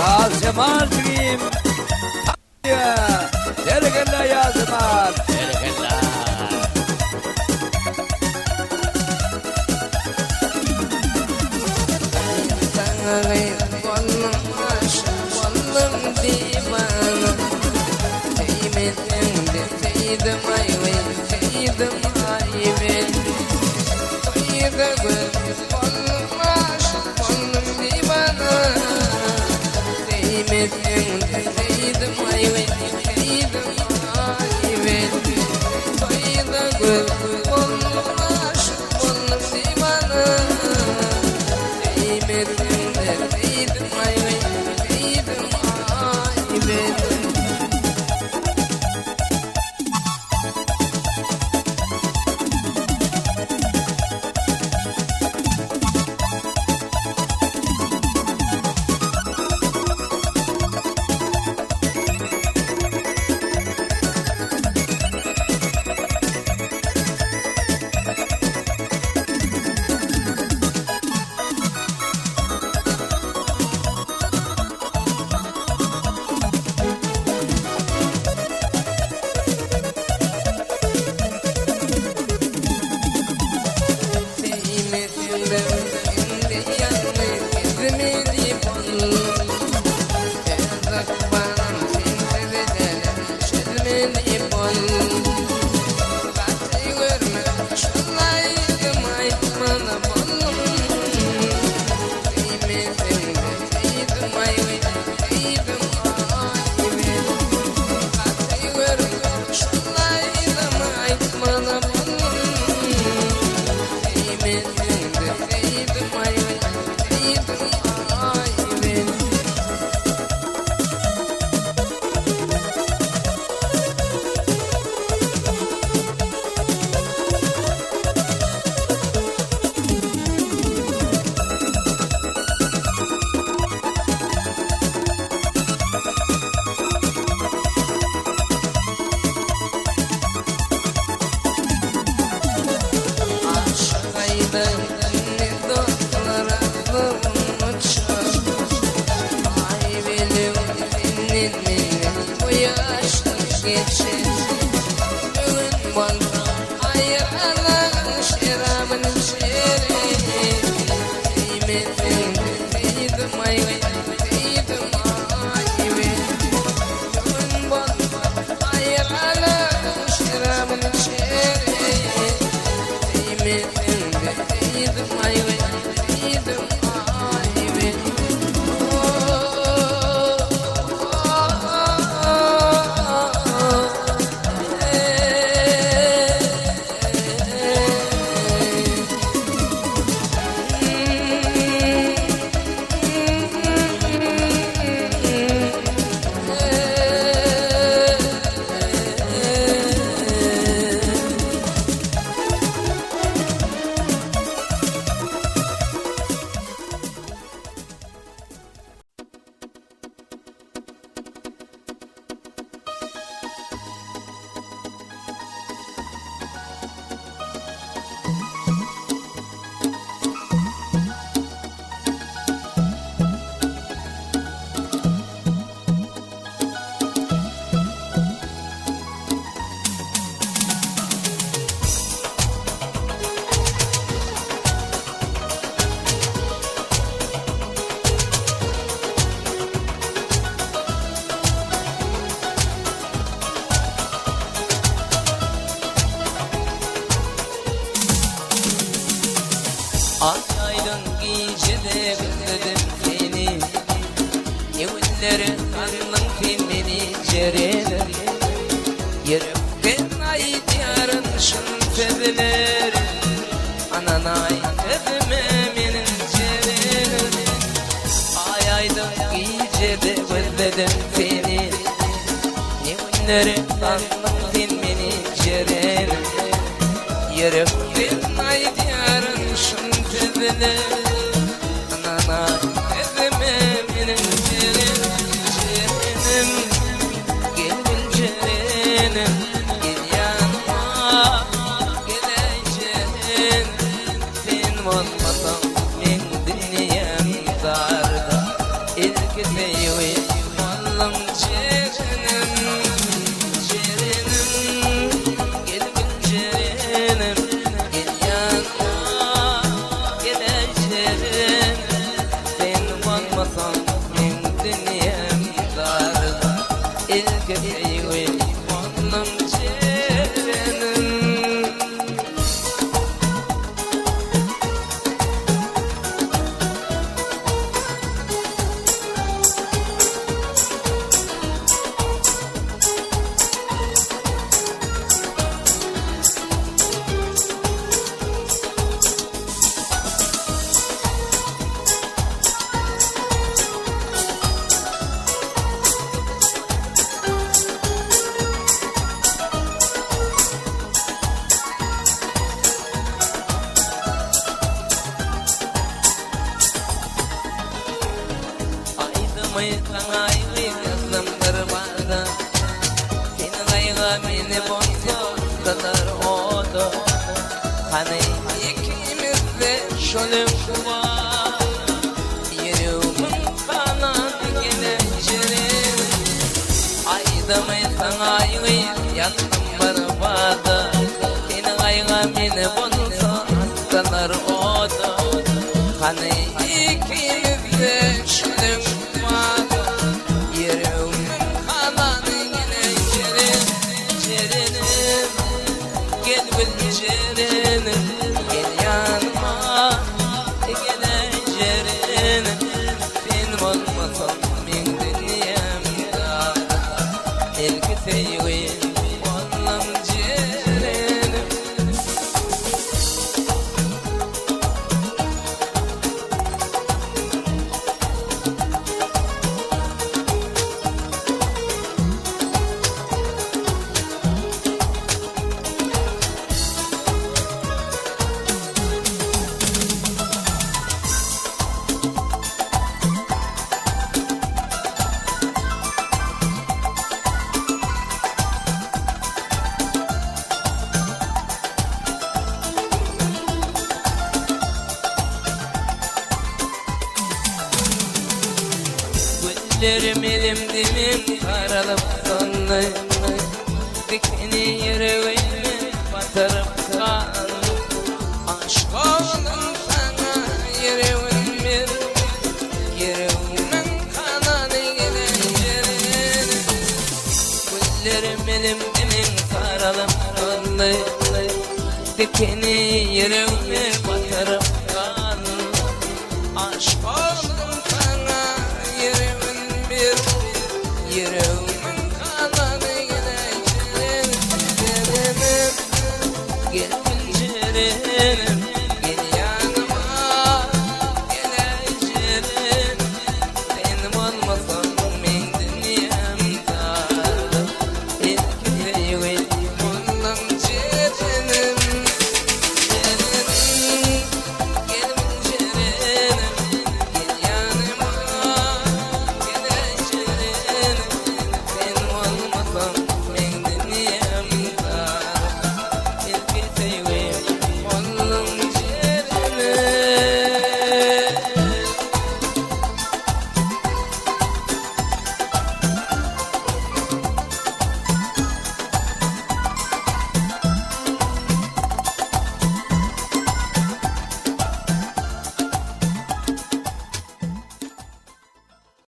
Ya Zemal Dream. Ya, dergella ya Zemal. Dergella. Tangai wallam aşk wallam dimana. Teymet ende teydim ayve teydim ayve. Teydim wallam aşk wallam dimana. Teymet ende teydim ayve teydim ayve. Teydim wallam aşk wallam dimana. özledim seni. Evinleri kanlın filmini cereler. Yürekten aydiyarın şınfediler. Ananay özlememin cereler. Ay aydım iyice de özledim seni. Evinleri kanlın filmini cereler. Yürekten aydiyarın şınfediler. Ananay özlememin cereler. Gelin cerenim, gel yanıma, geleceğim. Sen olmasan men dünyam darda. İlk sevi oğlum cerenim, cerenim. Gelin cerenim, gel yanıma, geleceğim. Sen olmasan men dünyam darda. İlk sevi oğlum cerenim. Aydımı sana ayrı kırmada. Senin ayga beni bozdu kadar oldu. Hani ikimiz de şöyle var. Yüreğimin kanadı geleceğim. Aydımı sana ayrı kırmada. Senin ayga beni bozdu kadar oldu. Hani ikimiz de şöyle var. Yüreğimin kanadı geleceğim. Cerenim, gel gül cerenim, gel yanıma, geleceğim. Sen olmasan men dünyam darda. İlk sevgi oğlum cerenim. Güllerim elim dilim karalıp sonlu. Dikeni yüreğime batırıp kan. Aşk oldum sana yüreğim bir. Yüreğimin kanadı geleceğim. Güllerim elim dilim karalıp sonlu. Dikeni yüreğime batırıp kan. Aşk oldum sana yüreğimin bir. Yüreğimin kanadı geleceğim. Cerenim, gel gül cerenim.